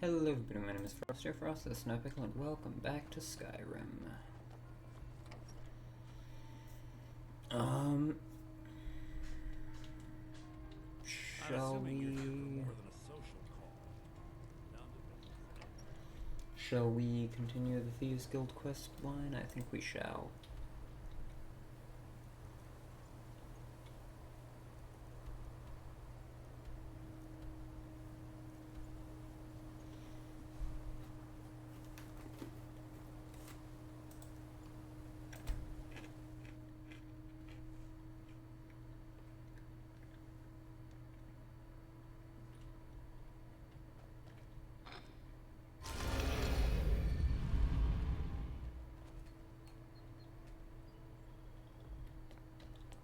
Hello everybody, my name is Frost here, Frost the Snopical, and welcome back to Skyrim. Shall we continue the Thieves Guild quest line? I think we shall.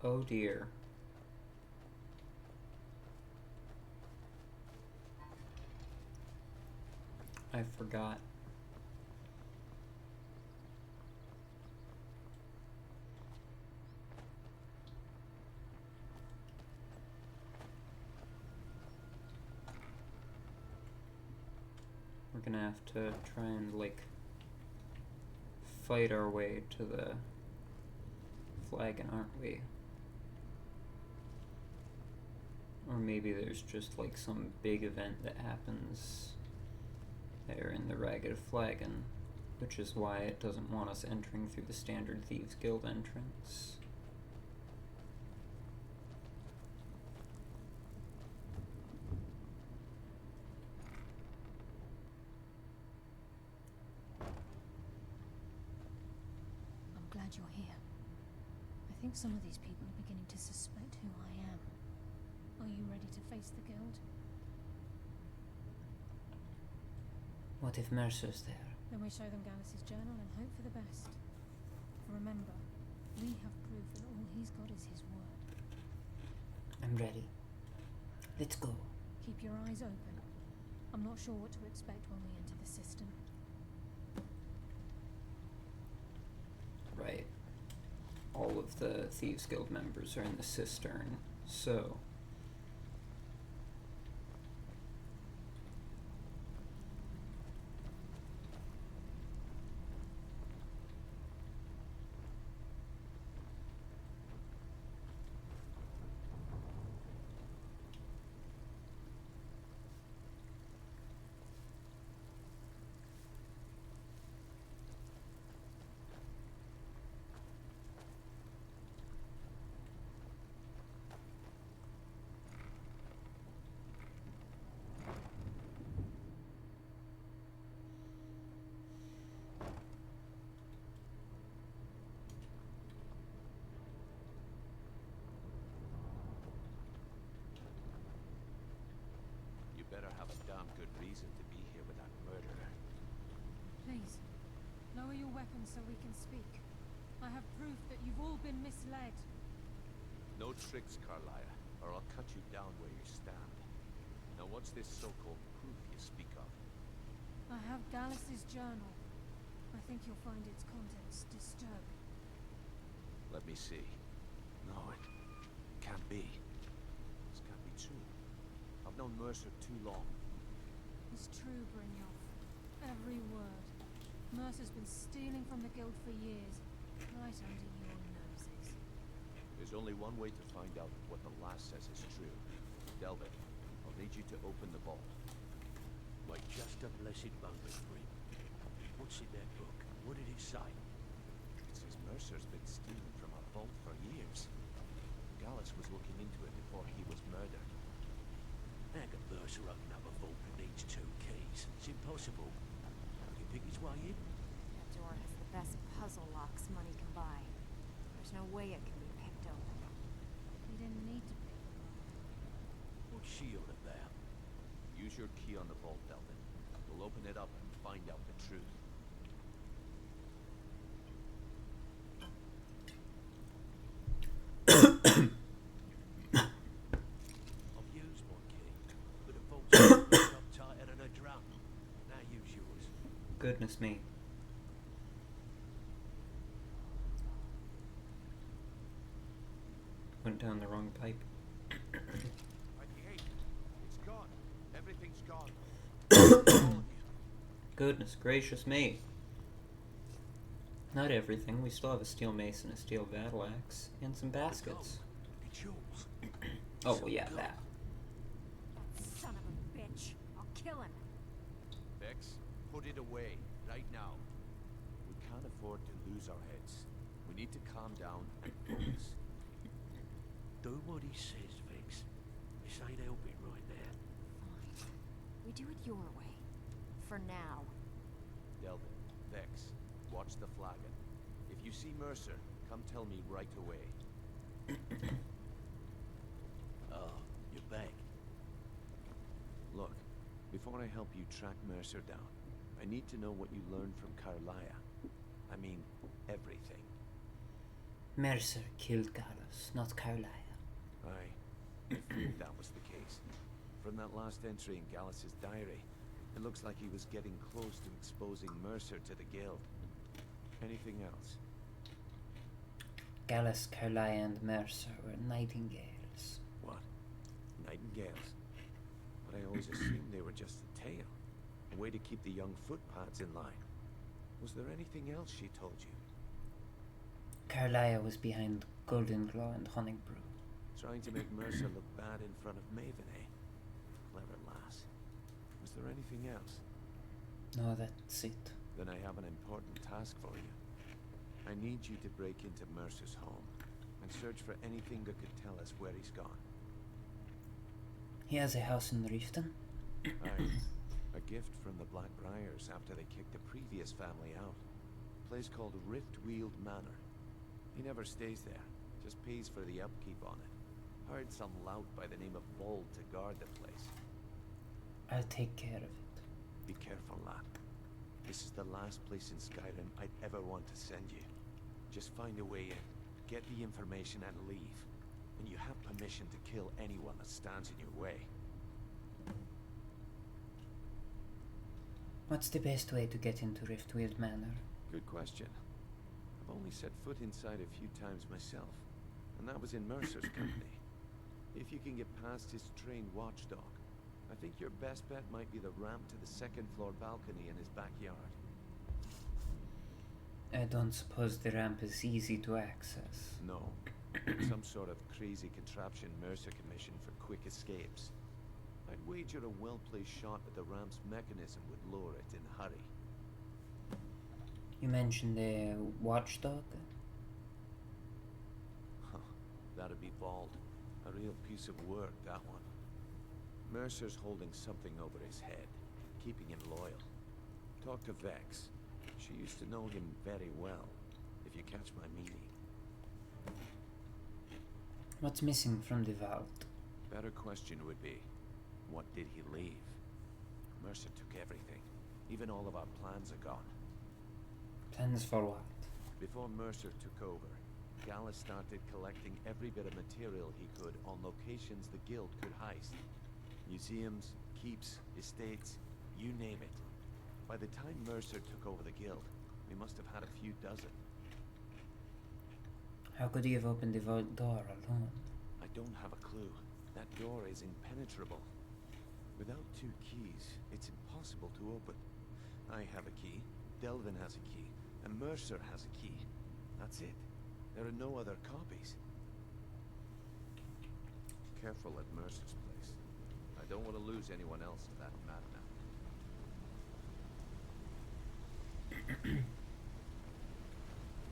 Oh dear. I forgot. We're gonna have to try and, like, fight our way to the flagon, aren't we? Or maybe there's just like some big event that happens there in the Ragged Flagon, which is why it doesn't want us entering through the standard Thieves Guild entrance. I'm glad you're here. I think some of these people are beginning to suspect who I am. Are you ready to face the guild? What if Mercer's there? Then we show them Gallus's journal and hope for the best. Remember, we have proof that all he's got is his word. I'm ready. Let's go. Keep your eyes open. I'm not sure what to expect when we enter the system. Right. All of the Thieves Guild members are in the cistern, so... Better have a damn good reason to be here with that murderer. Please, lower your weapons so we can speak. I have proof that you've all been misled. No tricks, Karliah, or I'll cut you down where you stand. Now what's this so-called proof you speak of? I have Gallus's journal. I think you'll find its contents disturbing. Let me see. No, it can't be. This can't be true. I've known Mercer too long. It's true, Brynjolf. Every word. Mercer's been stealing from the guild for years, right under your noses. There's only one way to find out what the lass says is true. Delvin, I'll need you to open the vault. Wait just a blessed moment, Bryn. What's in that book? What did it say? It says Mercer's been stealing from our vault for years. Gallus was looking into it before he was murdered. How can Mercer open up a vault that needs 2 keys? It's impossible. Can you pick his way in? That door has the best puzzle locks money can buy. There's no way it can be picked open. He didn't need to pick them up. What's she on about? Use your key on the vault, Delvin. We'll open it up and find out the truth. I've used my key, but the vault's up tighter than a drum. Now use yours. Goodness me. Went down the wrong pipe. At the gate. It's gone. Everything's gone. Goodness gracious me. Not everything. We still have a steel mace and a steel battle axe. And some baskets. It's yours. Oh, well, yeah, that. That son of a bitch. I'll kill him. Vex, put it away, right now. We can't afford to lose our heads. We need to calm down and focus. Do what he says, Vex. This ain't helping right there. Fine. We do it your way. For now. Delvin, Vex, watch the flagon. If you see Mercer, come tell me right away. Oh, you're back. Look, before I help you track Mercer down, I need to know what you learned from Karliah. I mean, everything. Mercer killed Gallus, not Karliah. I feared that was the case. From that last entry in Gallus's diary, it looks like he was getting close to exposing Mercer to the Guild. Anything else? Gallus, Karliah, and Mercer were nightingales. What? Nightingales? But I always assumed they were just a tale. A way to keep the young footpads in line. Was there anything else she told you? Karliah was behind Golden Claw and Honningbrew. Trying to make Mercer look bad in front of Maven, eh? Clever lass. Was there anything else? No, that's it. Then I have an important task for you. I need you to break into Mercer's home and search for anything that could tell us where he's gone. He has a house in Riften. Aye. A gift from the Blackbriars after they kicked the previous family out. A place called Riftweald Manor. He never stays there, just pays for the upkeep on it. Hired some lout by the name of Vold to guard the place. I'll take care of it. Be careful, lad. This is the last place in Skyrim I'd ever want to send you. Just find a way in, get the information and leave. And you have permission to kill anyone that stands in your way. What's the best way to get into Riftweald Manor? Good question. I've only set foot inside a few times myself, and that was in Mercer's company. If you can get past his trained watchdog, I think your best bet might be the ramp to the second floor balcony in his backyard. I don't suppose the ramp is easy to access. No. Some sort of crazy contraption Mercer commissioned for quick escapes. I'd wager a well-placed shot at the ramp's mechanism would lower it in a hurry. You mentioned the watchdog? Huh. That'd be Vold. A real piece of work, that one. Mercer's holding something over his head, keeping him loyal. Talk to Vex. She used to know him very well, if you catch my meaning. What's missing from the vault? Better question would be, what did he leave? Mercer took everything. Even all of our plans are gone. Plans for what? Before Mercer took over, Gallus started collecting every bit of material he could on locations the Guild could heist. Museums, keeps, estates, you name it. By the time Mercer took over the Guild, we must have had a few dozen. How could he have opened the vault door alone? I don't have a clue. That door is impenetrable. Without 2 keys, it's impossible to open. I have a key, Delvin has a key, and Mercer has a key. That's it. There are no other copies. Careful at Mercer's place. I don't want to lose anyone else to that madman.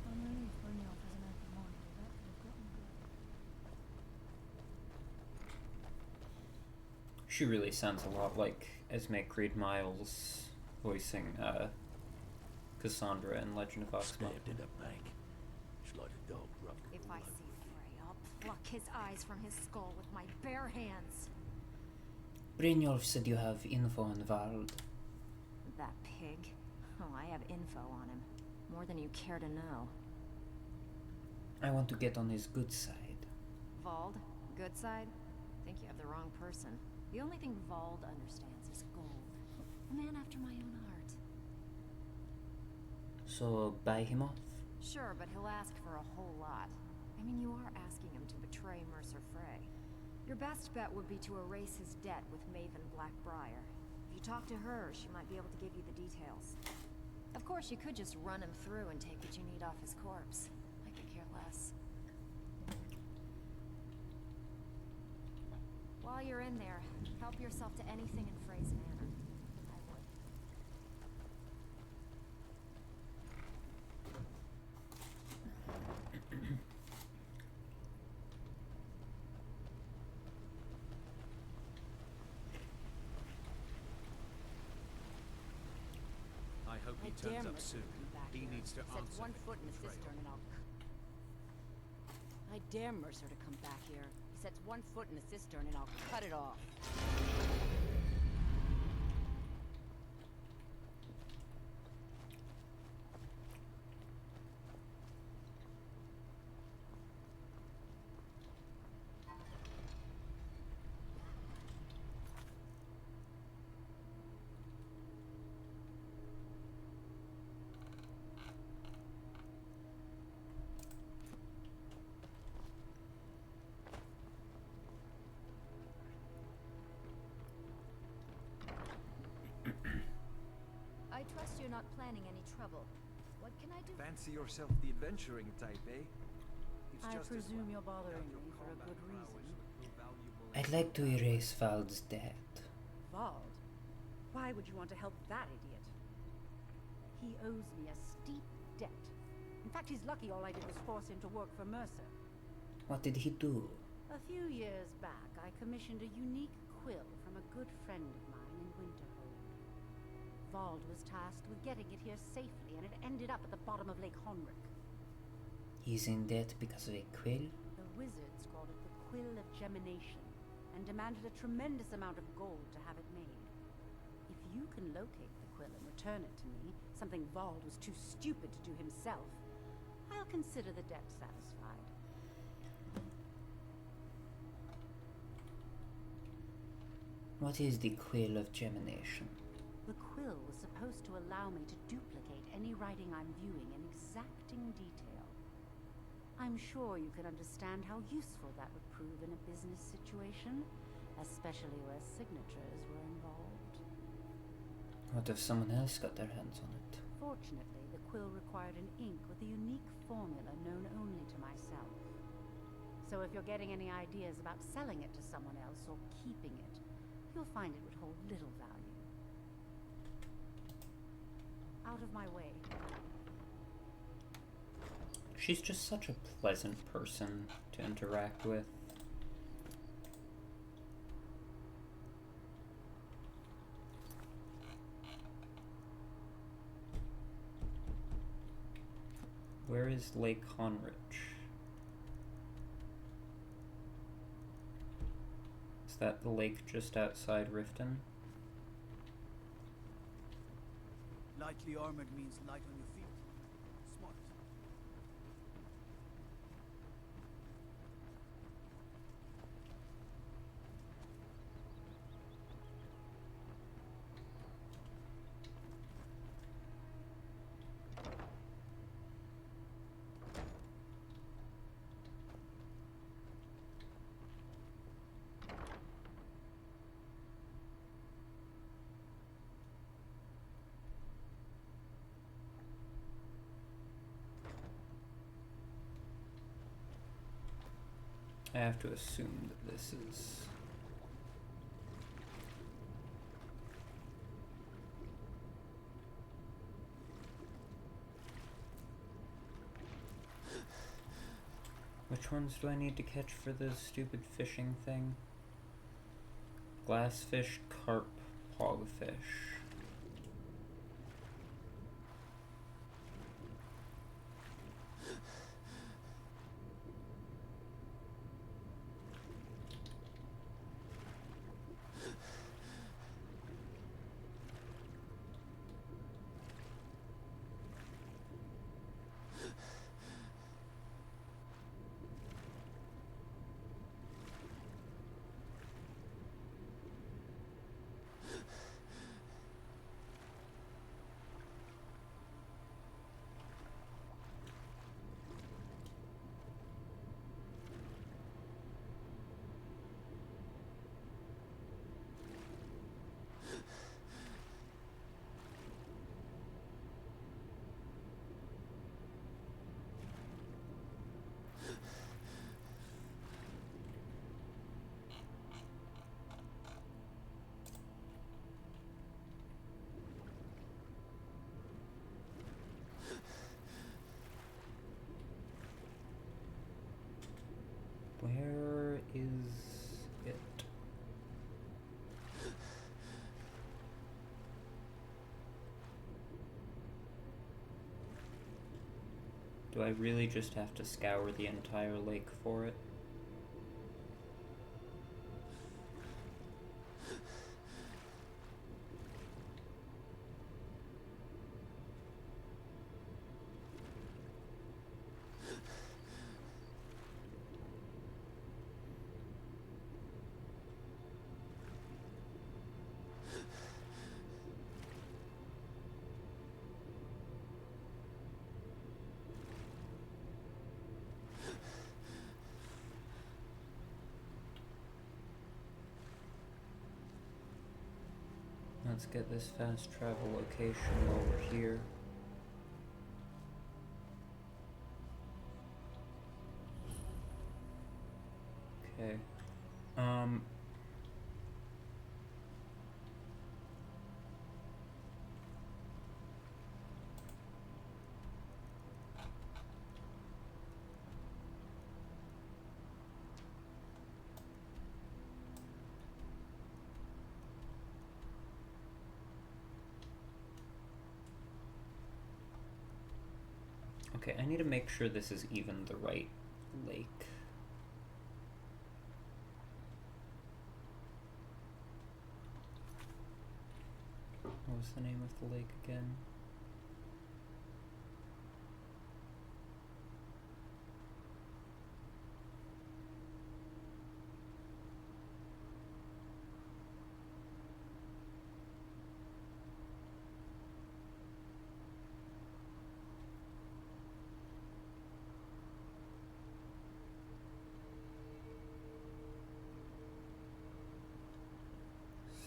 I'm relieved Brynjolf has an open mind. That could have gotten good. She really sounds a lot like Esme Creed Miles voicing Cassandra in Legend of Vox Stabbed in the back. It's like a dog rubbed. If I see Frey, I'll pluck his eyes from his skull with my bare hands. Brynjolf said you have info on Vald. That pig? Oh, I have info on him. More than you care to know. I want to get on his good side. Vald? Good side? Think you have the wrong person. The only thing Vald understands is gold. A man after my own heart. So buy him off? Sure, but he'll ask for a whole lot. I mean, you are asking him to betray Mercer Frey. Your best bet would be to erase his debt with Maven Blackbriar. If you talk to her. She might be able to give you the details. Of course, you could just run him through and take what you need off his corpse. I could care less. While you're in there, help yourself to anything in Frey's Manor. I would. I hope he I dare turns up Mercer soon. to come back He here. needs to Sets answer one for foot in the betrayal. cistern and I dare Mercer to come back here. He sets one foot in the cistern and I'll cut it off. I trust you're not planning any trouble. What can I do? Fancy yourself the adventuring type, eh? It's I just as presume well. you're bothering Without your me for a combat good prowess reason. would prove valuable in I'd like to battle. erase Vald's debt. Vald? Why would you want to help that idiot? He owes me a steep debt. In fact, he's lucky all I did was force him to work for Mercer. What did he do? A few years back, I commissioned a unique quill from a good friend of mine in Winterhold. Vald was tasked with getting it here safely, and it ended up at the bottom of Lake Honrick. He's in debt because of a quill? The wizards called it the Quill of Gemination, and demanded a tremendous amount of gold to have it made. If you can locate the quill and return it to me, something Vald was too stupid to do himself, I'll consider the debt satisfied. What is the Quill of Gemination? The quill was supposed to allow me to duplicate any writing I'm viewing in exacting detail. I'm sure you can understand how useful that would prove in a business situation, especially where signatures were involved. What if someone else got their hands on it? Fortunately, the quill required an ink with a unique formula known only to myself. So if you're getting any ideas about selling it to someone else or keeping it, you'll find it would hold little value. Out of my way. She's just such a pleasant person to interact with. Where is Lake Honrich? Is that the lake just outside Riften? Lightly armored means light on your feet. Smart. I have to assume that this is... Which ones do I need to catch for the stupid fishing thing? Glassfish, carp, hogfish. Do I really just have to scour the entire lake for it? Let's get this fast travel location while we're here. Okay. Okay, I need to make sure this is even the right lake. What was the name of the lake again?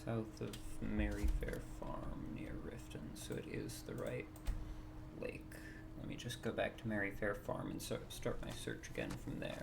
South of Merryfair Farm near Riften, so it is the right lake. Let me just go back to Merryfair Farm and start my search again from there.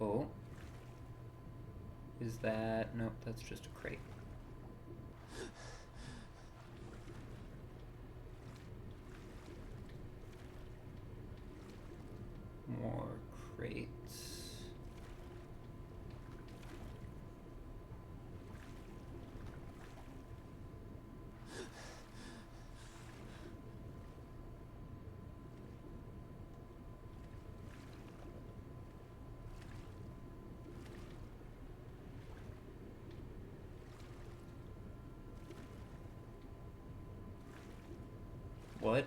Oh. Is that... Nope, that's just a crate. More crates. What?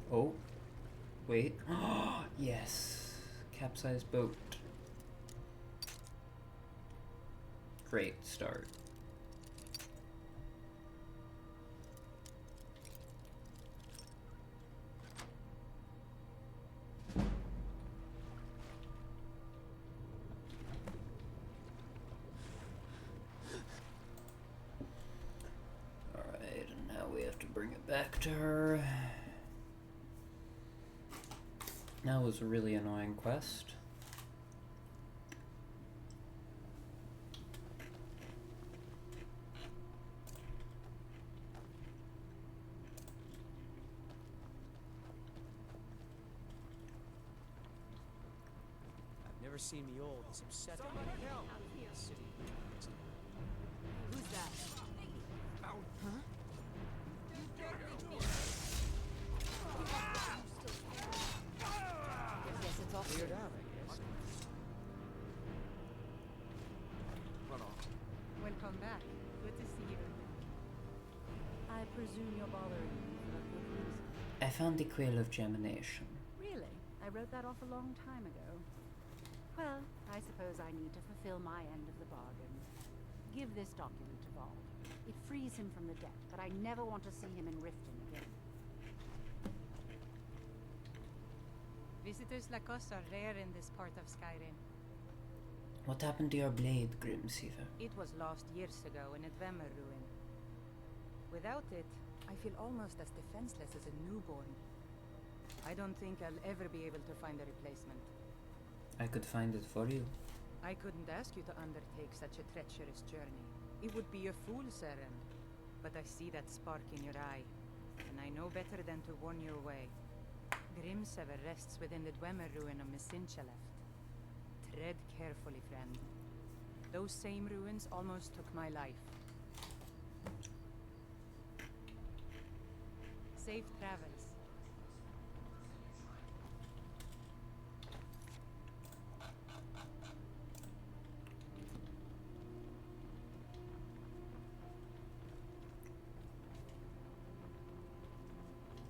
Oh. Wait. Yes. Capsized boat. Great start. Alright, and now we have to bring it back to her. That was a really annoying quest. I've never seen me old as upset. Who's that? Huh? presume you're bothering me for a good reason. I found the Quail of Gemination. Really? I wrote that off a long time ago. Well, I suppose I need to fulfill my end of the bargain. Give this document to Vold. It frees him from the debt, but I never want to see him in Riften again. Visitors like us are rare in this part of Skyrim. What happened to your blade, Grimseaver? It was lost years ago in a Dwemer ruin. Without it, I feel almost as defenseless as a newborn. I don't think I'll ever be able to find a replacement. I could find it for you. I couldn't ask you to undertake such a treacherous journey. It would be a fool's errand. But I see that spark in your eye, and I know better than to warn you away. Grimsever rests within the Dwemer ruin of Mesinchaleft. Tread carefully, friend. Those same ruins almost took my life. Safe travels.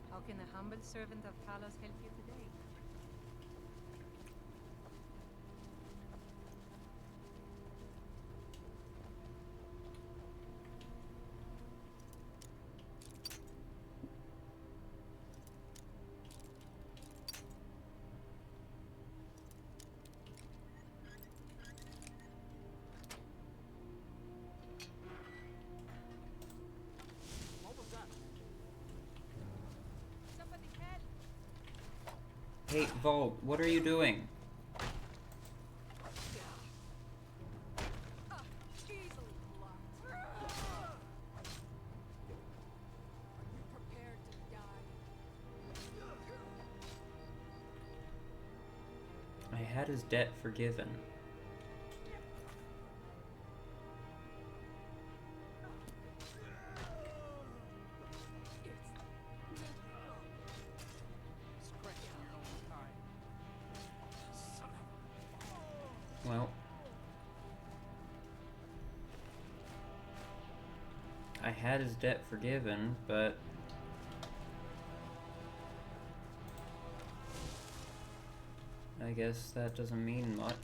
How can a humble servant of Talos help you today? Somebody help! Hey, Vold, what are you doing? Easily blocked. Are you prepared to die? I had his debt forgiven. Well, I had his debt forgiven, but I guess that doesn't mean much.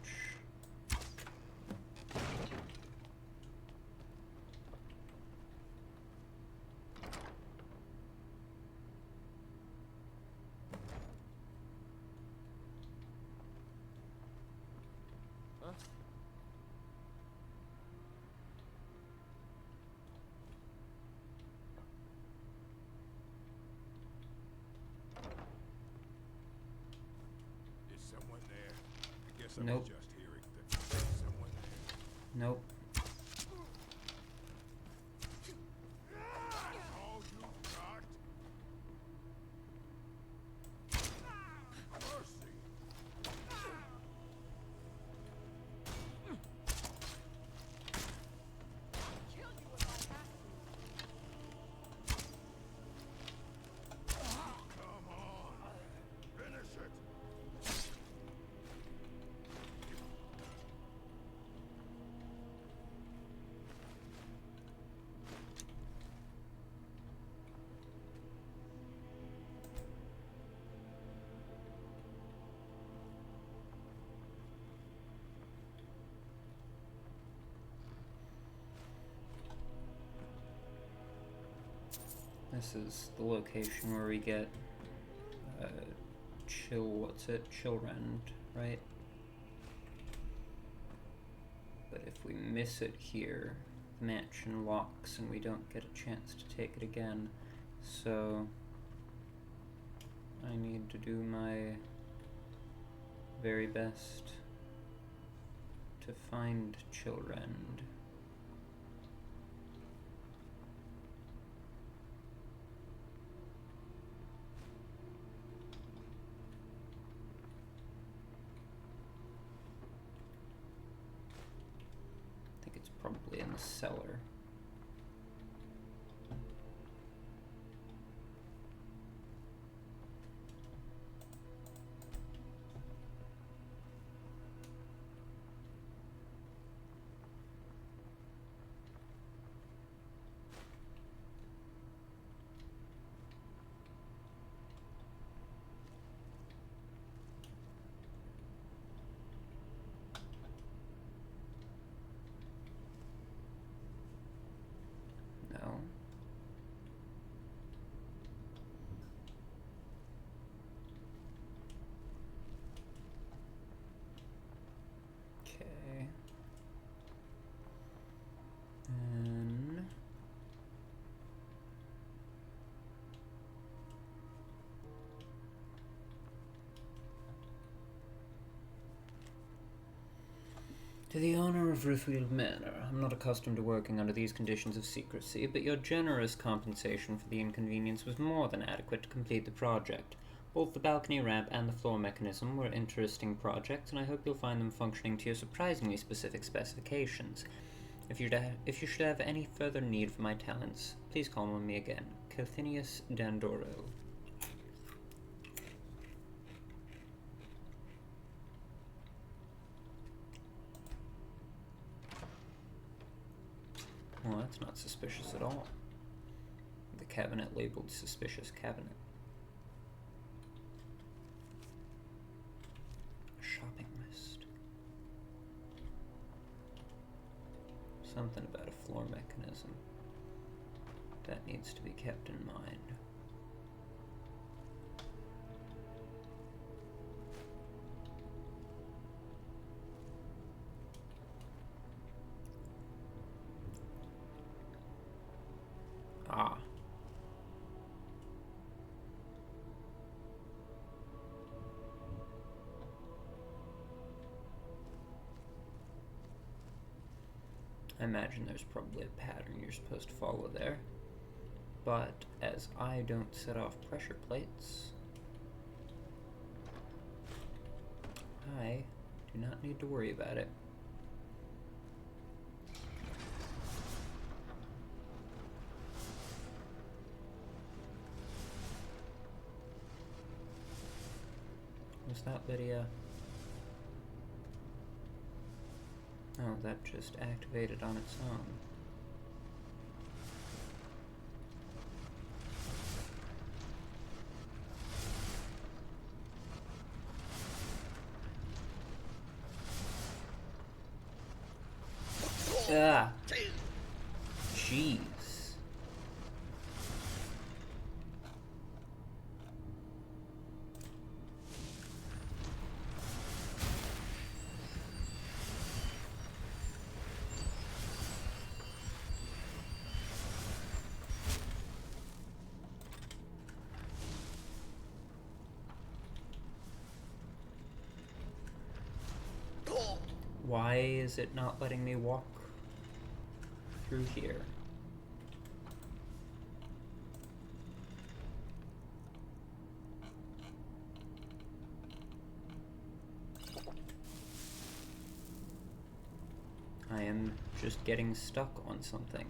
Is someone there? I guess I Nope. was just hearing that there's someone there. Nope. All you've got? Mercy! Kill you if I have to. Come on! Finish it! This is the location where we get Chillrend, right? But if we miss it here, the mansion locks and we don't get a chance to take it again. So I need to do my very best to find Chillrend. I think it's probably in the cellar. To the honor of Rifffield Manor, I'm not accustomed to working under these conditions of secrecy, but your generous compensation for the inconvenience was more than adequate to complete the project. Both the balcony ramp and the floor mechanism were interesting projects, and I hope you'll find them functioning to your surprisingly specific specifications. If you should have any further need for my talents, please call on me again. Cathinius Dandorel. Well, that's not suspicious at all. The cabinet labeled suspicious cabinet. A shopping list. Something about a floor mechanism. That needs to be kept in mind. Ah. I imagine there's probably a pattern you're supposed to follow there. But as I don't set off pressure plates, I do not need to worry about it. Was that Lydia? Oh, that just activated on its own. Ah! Jeez. Why is it not letting me walk through here? I am just getting stuck on something.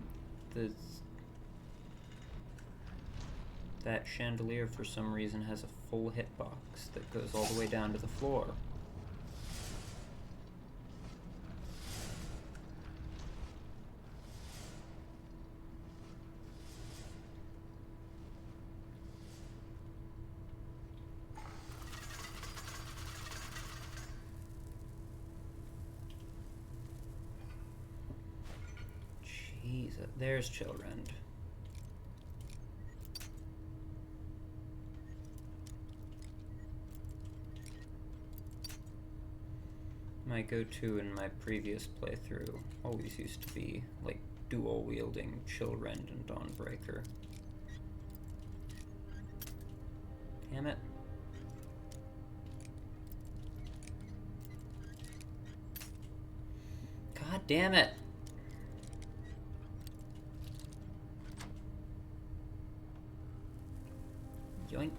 That chandelier for some reason has a full hitbox that goes all the way down to the floor. Jeez, there's Chilrend. My go-to in my previous playthrough always used to be, like, dual-wielding Chilrend and Dawnbreaker. Damn it. God damn it! Yoink.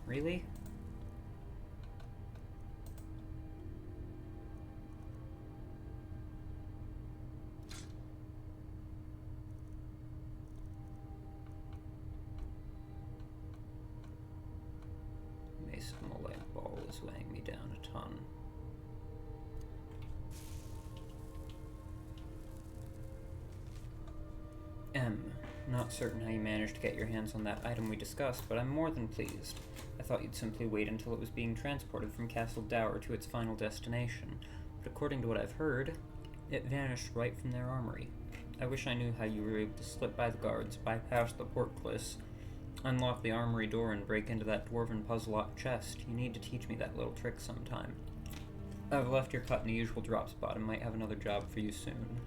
Really? Mace of the light ball is weighing me down a ton. Not certain how you managed to get your hands on that item we discussed, but I'm more than pleased. I thought you'd simply wait until it was being transported from Castle Dower to its final destination, but according to what I've heard, it vanished right from their armory. I wish I knew how you were able to slip by the guards, bypass the portcullis, unlock the armory door, and break into that dwarven puzzle-locked chest. You need to teach me that little trick sometime. I've left your cut in the usual drop spot and might have another job for you soon.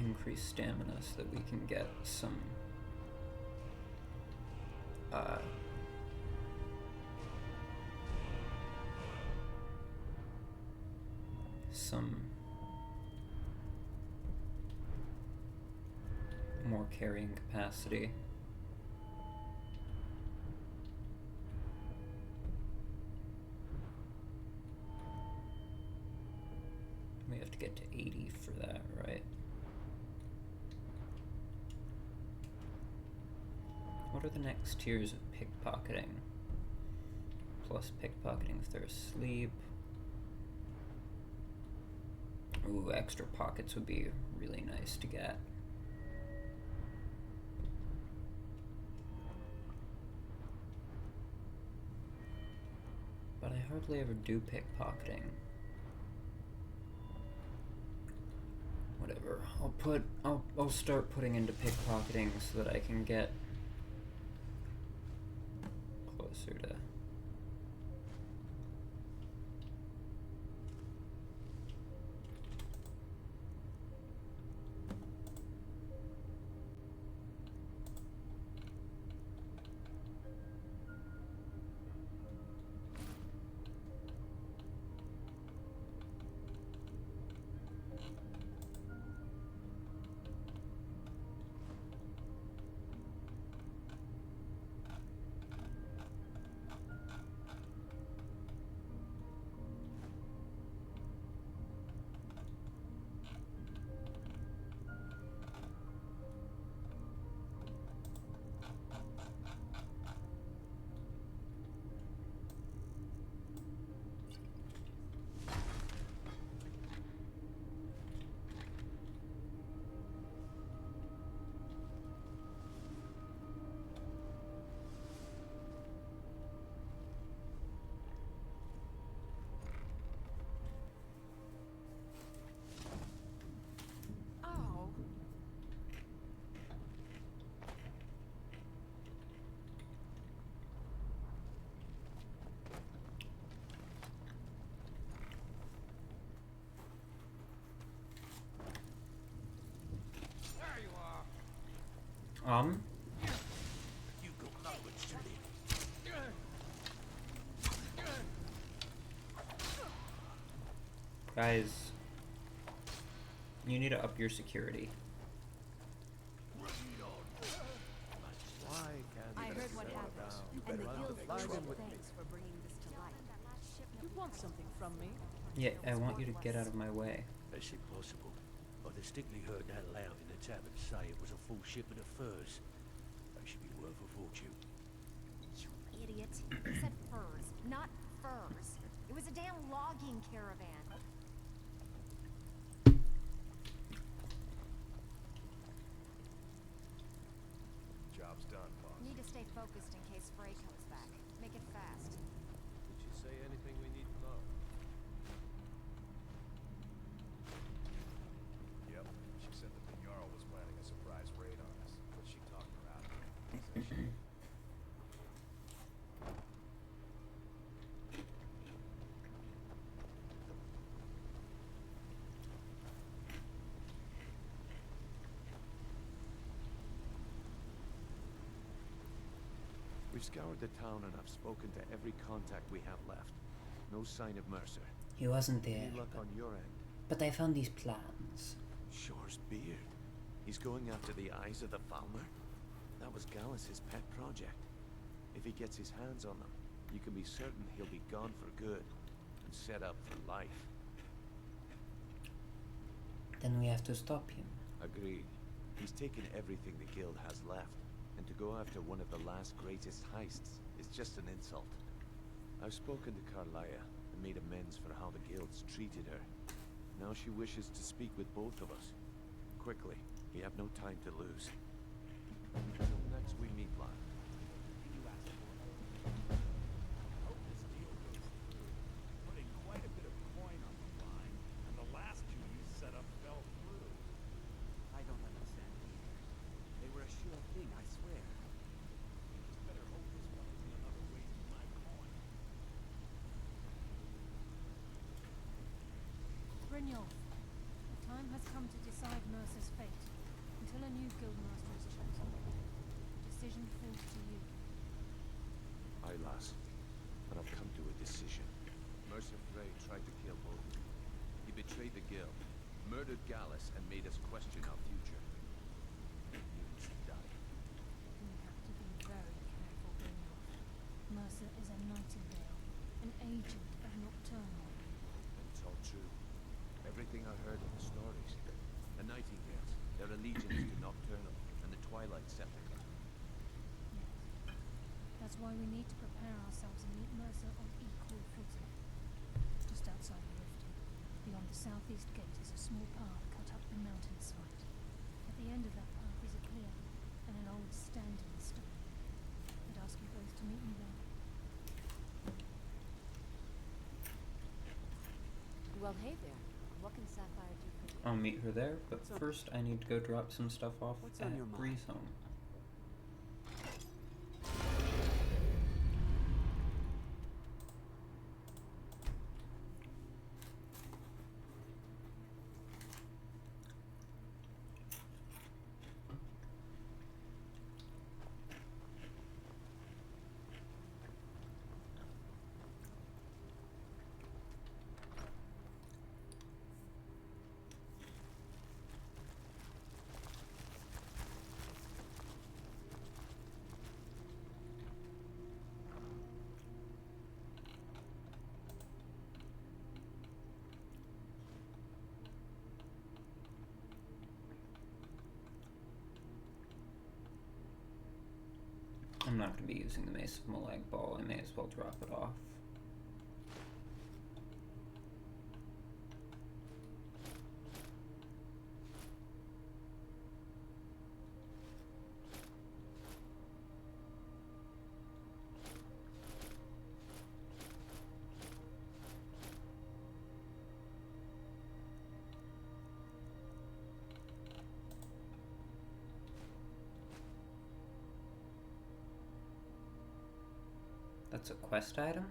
increased stamina so that we can get some more carrying capacity. We have to get to 80 for that, right? What are the next tiers of pickpocketing? Plus pickpocketing if they're asleep. Ooh, extra pockets would be really nice to get. But I hardly ever do pickpocketing. Whatever. I'll start putting into pickpocketing so that I can get closer to. Oh. There you are. You got language to live. Guys, you need to up your security. Why can't I you heard what settle happened, down? and the Run guild the flag said with me. thanks for bringing this to light. You want something from me? Yeah, I want you to get out of my way. That's impossible. I distinctly heard that loud in the tavern say it was a full shipment of furs. They should be worth a fortune. You idiot. You said furs, not furs. It was a damn logging caravan. Job's done, boss. Need to stay focused in case Frey comes back. Make it fast. Did she say anything we need to know? Yep. She said that the Jarl was planning a surprise raid on us, but she talked her out of it. Said she- We've scoured the town and I've spoken to every contact we have left. No sign of Mercer. He wasn't there, Any luck on your end? but I found these plans. Shore's beard. He's going after the eyes of the Falmer? That was Gallus's pet project. If he gets his hands on them, you can be certain he'll be gone for good and set up for life. Then we have to stop him. Agreed. He's taken everything the guild has left, and to go after one of the last greatest heists is just an insult. I've spoken to Karliah and made amends for how the guild's treated her. Now she wishes to speak with both of us. Quickly, we have no time to lose. Until next we meet, lad. Hope this deal goes through. Putting quite a bit of coin on the line, and the last two you set up fell through. I don't understand either. They were a sure thing, I swear. Better hope this one isn't another waste of my coin. Brynjolf, the time has come to decide Mercer's fate until a new guildmaster is chosen. The decision falls to you. Aye, lass. But I've come to a decision. Mercer Frey tried to kill Odin. He betrayed the guild, murdered Gallus, and made us question our future. He needs to die. We have to be very careful, Brynjolf. Mercer is a Nightingale, an agent of Nocturnal. It's all true. Everything I heard in the stories. The Nightingales, their allegiance to Nocturnal and the Twilight Sepulchre. Yes. That's why we need to prepare ourselves and meet Mercer on equal footing. Just outside the rift, beyond the southeast gate is a small path cut up the mountainside. At the end of that path is a clearing and an old standing stone. I'd ask you both to meet me there. Well, hey there. What can Sapphire do for you? I'll meet her there, but first I need to go drop some stuff off What's at on your mind? Bree's home. I'm not going to be using the Mace of Malag Ball, I may as well drop it off. That's a quest item?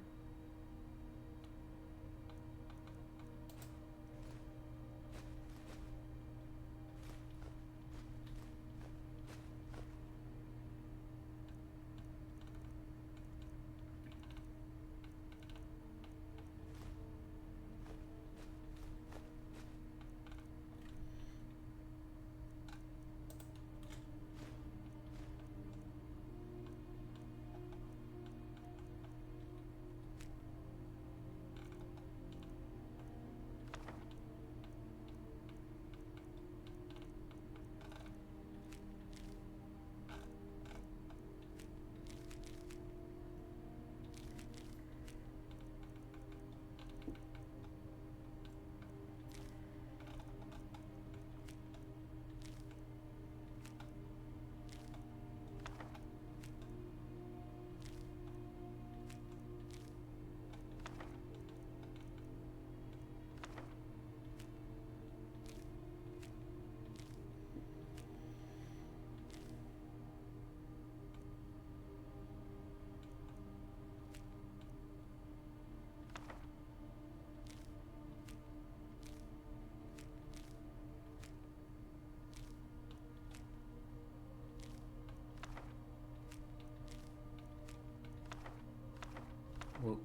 Whoa.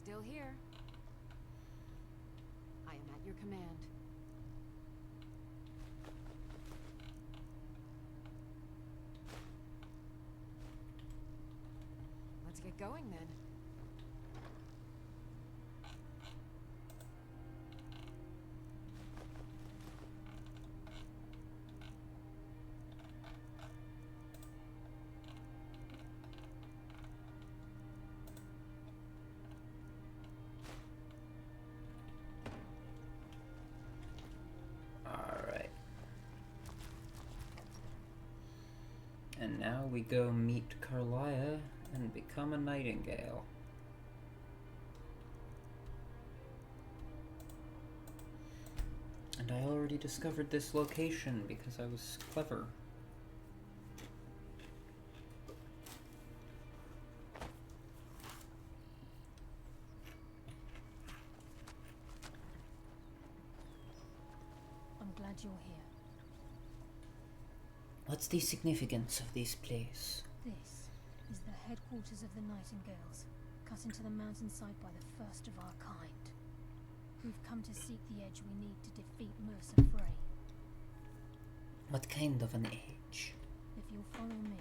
Still here. I am at your command. Let's get going then. And now we go meet Karliah and become a Nightingale. And I already discovered this location because I was clever. I'm glad you're here. What's the significance of this place? This is the headquarters of the Nightingales, cut into the mountainside by the first of our kind. We've come to seek the edge we need to defeat Mercer Frey. What kind of an age? If you'll follow me,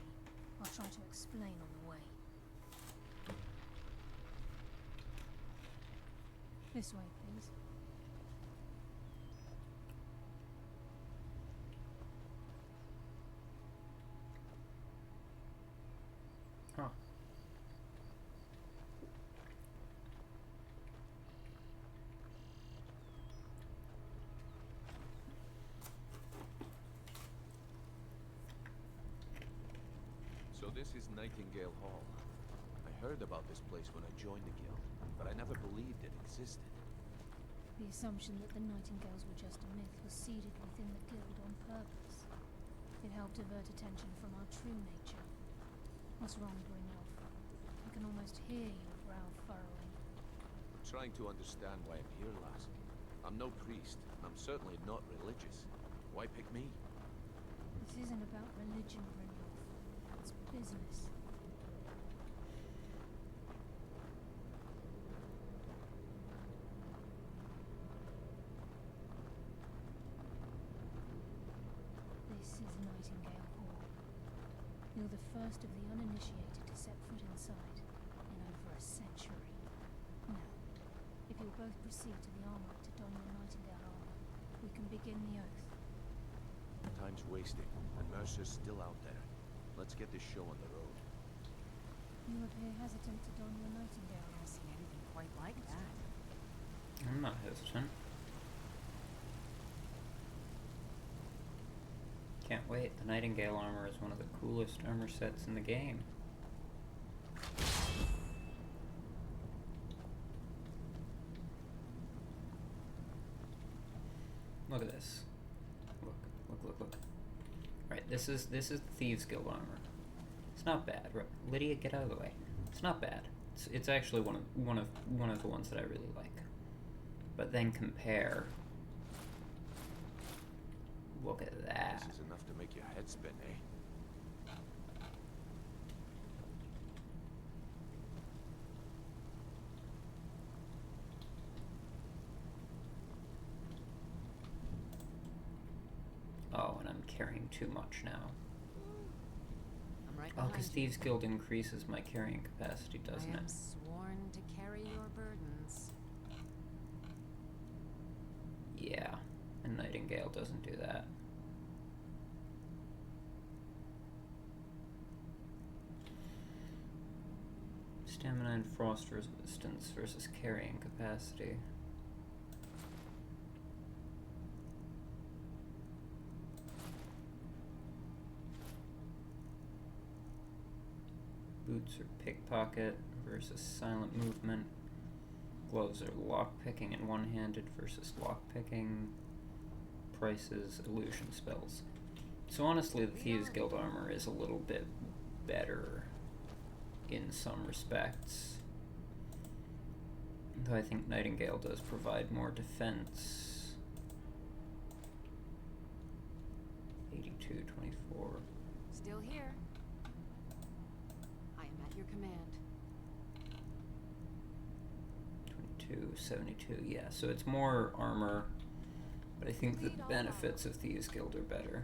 I'll try to explain on the way. This way, please. Huh. So this is Nightingale Hall. I heard about this place when I joined the guild, but I never believed it existed. The assumption that the Nightingales were just a myth was seeded within the guild on purpose. It helped divert attention from our true nature. What's wrong, Brynjolf? I can almost hear your brow furrowing. I'm trying to understand why I'm here, lass. I'm no priest, and I'm certainly not religious. Why pick me? This isn't about religion, Brynjolf. It's business. This is Nightingale Hall. You're the first of the uninitiated to set foot inside in over a century. Now, if you'll both proceed to the armory to don your Nightingale armor, we can begin the oath. Time's wasting, and Mercer's still out there. Let's get this show on the road. You appear hesitant to don your Nightingale I've armor. never seen anything quite like that. I'm not hesitant. Can't wait. The Nightingale armor is one of the coolest armor sets in the game. Look at this. Look. Right, this is the Thieves Guild armor. It's not bad, right? Lydia, get out of the way. It's not bad. It's actually one of the ones that I really like. But then compare. Look at that. This is enough to make your head spin, eh? Oh, and I'm carrying too much now. I'm right Oh, behind because you. Thieves Guild increases my carrying capacity, doesn't I am it? sworn to carry your burdens. Yeah, and Nightingale doesn't do that. Stamina and frost resistance versus carrying capacity. Boots are pickpocket versus silent movement. Gloves are lockpicking and one-handed versus lockpicking. Prices, illusion spells. So honestly, the Thieves Guild armor is a little bit better in some respects. Though I think Nightingale does provide more defense. 82-24. Still here. I am at your command. 22-72, yeah, so it's more armor, but I think the benefits of Thieves Guild are better.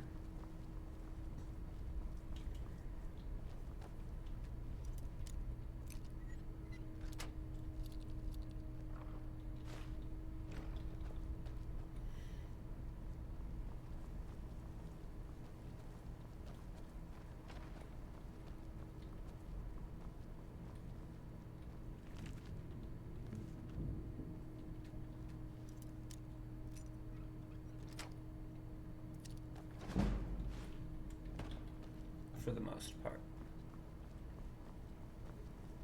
for the most part.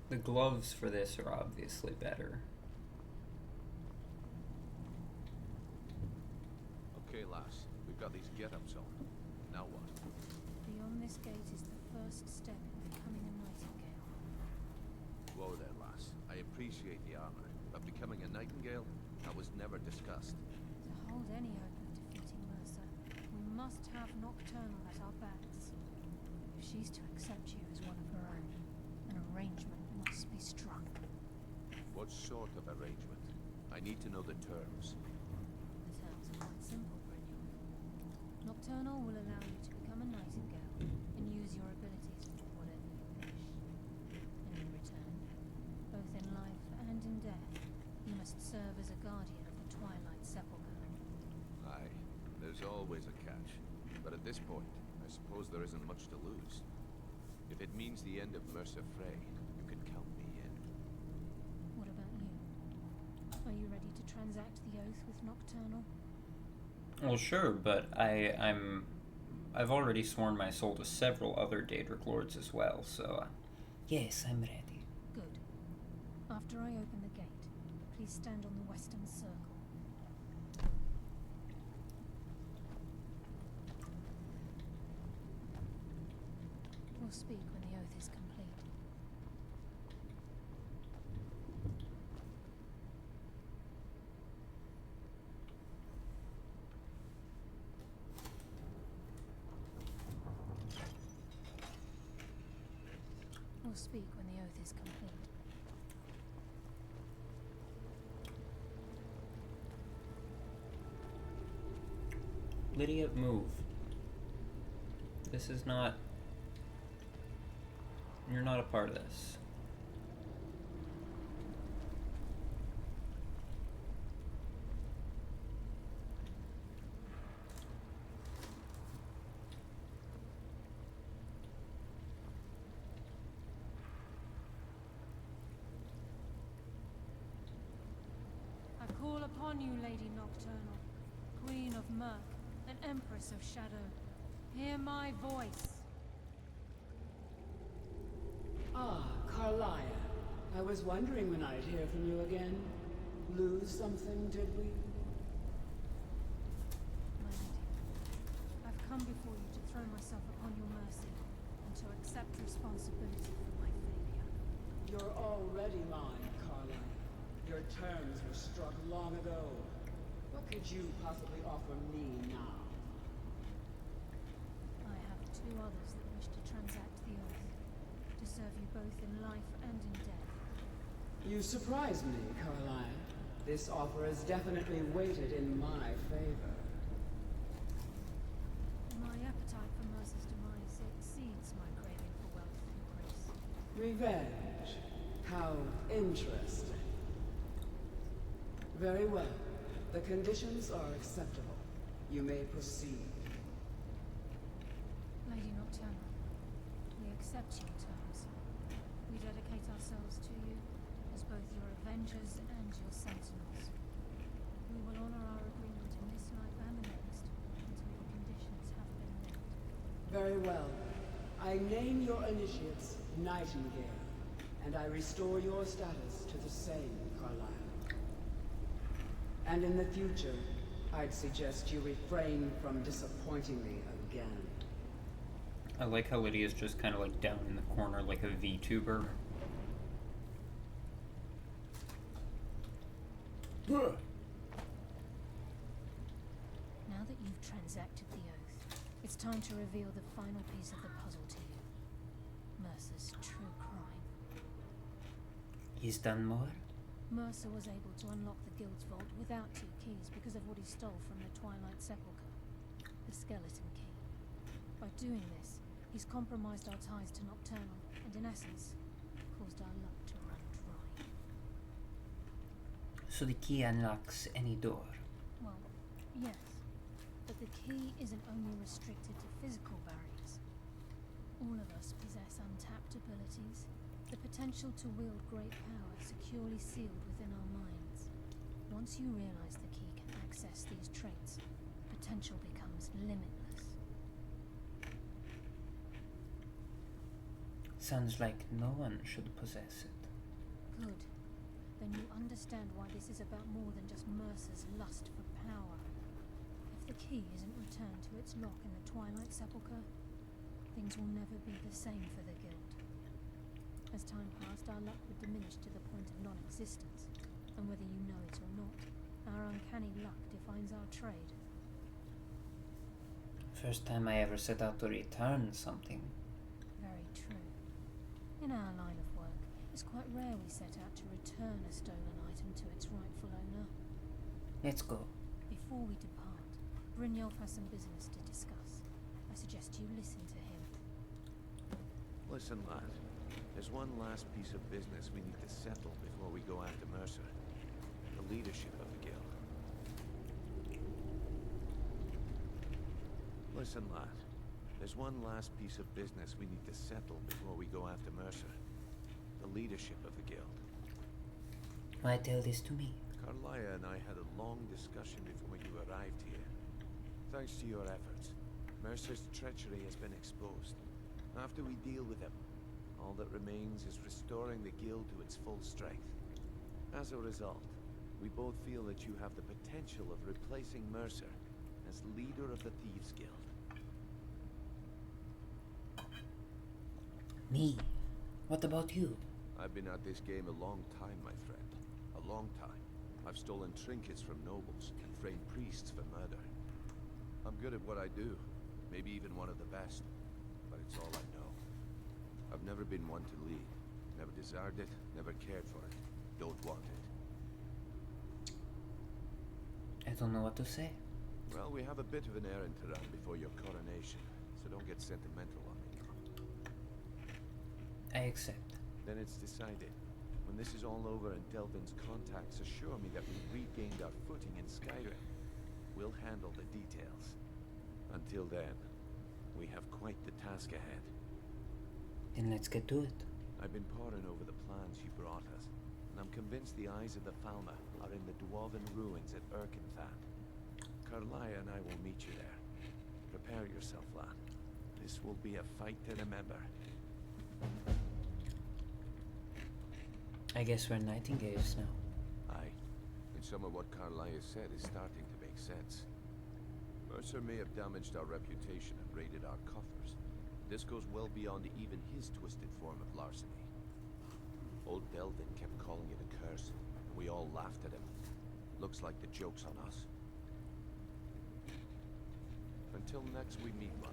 The gloves for this are obviously better. Okay, lass. We've got these get-ups on. Now what? Beyond this gate is the first step in becoming a Nightingale. Whoa there, lass. I appreciate the armor, but becoming a Nightingale? That was never discussed. To hold any hope of defeating Mercer, we must have Nocturnal at our backs. If she's to accept you as one of her own, an arrangement must be struck. What sort of arrangement? I need to know the terms. The terms are quite simple, Brynjolf. Nocturnal will allow you to become a Nightingale and use your abilities for whatever you wish. And in return, both in life and in death, you must serve as a guardian of the Twilight Sepulchre. Aye, there's always a catch. But at this point, I suppose there isn't much to lose. If it means the end of Mercer Frey, you can count me in. What about you? Are you ready to transact the oath with Nocturnal? Well, sure, but I've already sworn my soul to several other Daedric lords as well, so yes, I'm ready. Good. After I open the gate, please stand on the western circle. We'll speak when the oath is complete. We'll speak when the oath is complete. Lydia, move. This is not... You're not a part of this. I call upon you, Lady Nocturnal, Queen of Murk, and Empress of Shadow. Hear my voice. Ah, Karliah. I was wondering when I'd hear from you again. Lose something, did we? My lady, I've come before you to throw myself upon your mercy, and to accept responsibility for my failure. You're already mine, Karliah. Your terms were struck long ago. What could you possibly offer me now? I have two others that wish to transact the oath, to serve you both in life and in death. You surprise me, Karliah. This offer is definitely weighted in my favor. My appetite for Mercer's demise exceeds my craving for wealth and grace. Revenge. How interesting. Very well. The conditions are acceptable. You may proceed. Lady Nocturnal, we accept your terms. We dedicate ourselves to you as both your avengers and your sentinels. We will honor our agreement in this life and the next until your conditions have been met. Very well. I name your initiates Nightingale, and I restore your status to the same, Karliah. And in the future, I'd suggest you refrain from disappointing me again. I like how Lydia's just kind of like down in the corner like a VTuber. Now that you've transacted the oath, it's time to reveal the final piece of the puzzle to you. Mercer's true crime. He's done more? Mercer was able to unlock the guild's vault without 2 keys because of what he stole from the Twilight Sepulchre, the skeleton key. By doing this, he's compromised our ties to Nocturnal, and in essence, caused our luck to run dry. So the key unlocks any door? Well, yes, but the key isn't only restricted to physical barriers. All of us possess untapped abilities, the potential to wield great power securely sealed within our minds. Once you realize the key can access these traits, potential becomes limitless. Sounds like no one should possess it. Good. Then you understand why this is about more than just Mercer's lust for power. If the key isn't returned to its lock in the Twilight Sepulchre, things will never be the same for the Guild. As time passed, our luck would diminish to the point of non-existence, and whether you know it or not, our uncanny luck defines our trade. First time I ever set out to return something. Very true. In our line of work, it's quite rare we set out to return a stolen item to its rightful owner. Let's go. Before we depart, Brynjolf has some business to discuss. I suggest you listen to him. Listen, lad. There's one last piece of business we need to settle before we go after Mercer. The leadership of the Guild. Listen, lad. There's one last piece of business we need to settle before we go after Mercer. The leadership of the Guild. Why tell this to me? Karliah and I had a long discussion before you arrived here. Thanks to your efforts, Mercer's treachery has been exposed. After we deal with him, all that remains is restoring the Guild to its full strength. As a result, we both feel that you have the potential of replacing Mercer as leader of the Thieves Guild. Me? What about you? I've been at this game a long time, my friend. A long time. I've stolen trinkets from nobles and framed priests for murder. I'm good at what I do. Maybe even one of the best. But it's all I know. I've never been one to lead. Never desired it, never cared for it. Don't want it. I don't know what to say. Well, we have a bit of an errand to run before your coronation, so don't get sentimental on me. I accept. Then it's decided. When this is all over and Delvin's contacts assure me that we've regained our footing in Skyrim, we'll handle the details. Until then, we have quite the task ahead. Then let's get to it. I've been poring over the plans you brought us, and I'm convinced the eyes of the Falmer are in the dwarven ruins at Erkenthal. Karliah and I will meet you there. Prepare yourself, lad. This will be a fight to remember. I guess we're Nightingales now. Aye. And some of what Karliah said is starting to make sense. Mercer may have damaged our reputation and raided our coffers. This goes well beyond even his twisted form of larceny. Old Delvin kept calling it a curse. We all laughed at him. Looks like the joke's on us. Until next we meet, Lyle.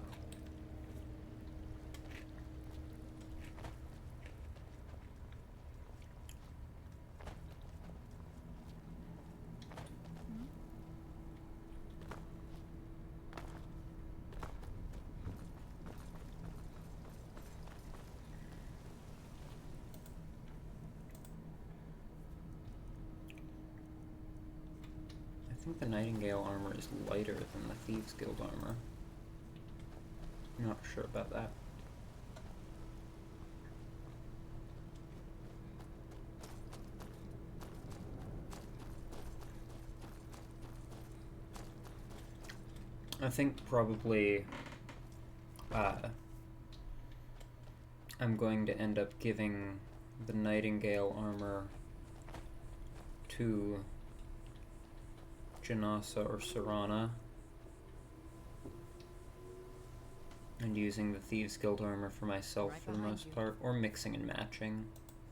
I think the Nightingale armor is lighter than the Thieves Guild armor. Not sure about that. I think probably I'm going to end up giving the Nightingale armor to Janasa or Serana, and using the Thieves Guild armor for myself Right for the behind most you. part, or mixing and matching.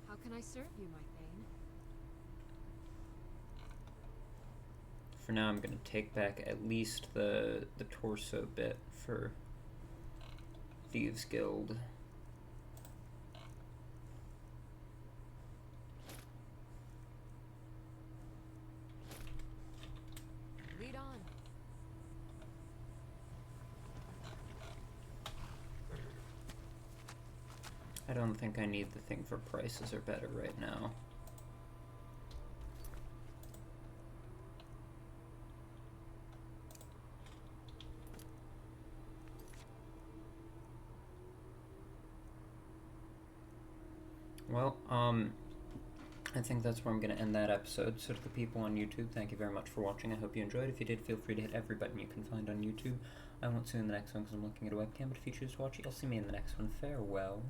How can I serve you, my Thane? For now I'm going to take back at least the torso bit for Thieves Guild. Lead on. I don't think I need the thing for prices are better right now. Well, I think that's where I'm going to end that episode. So to the people on YouTube, thank you very much for watching. I hope you enjoyed. If you did, feel free to hit every button you can find on YouTube. I won't see you in the next one because I'm looking at a webcam, but if you choose to watch it, you'll see me in the next one. Farewell.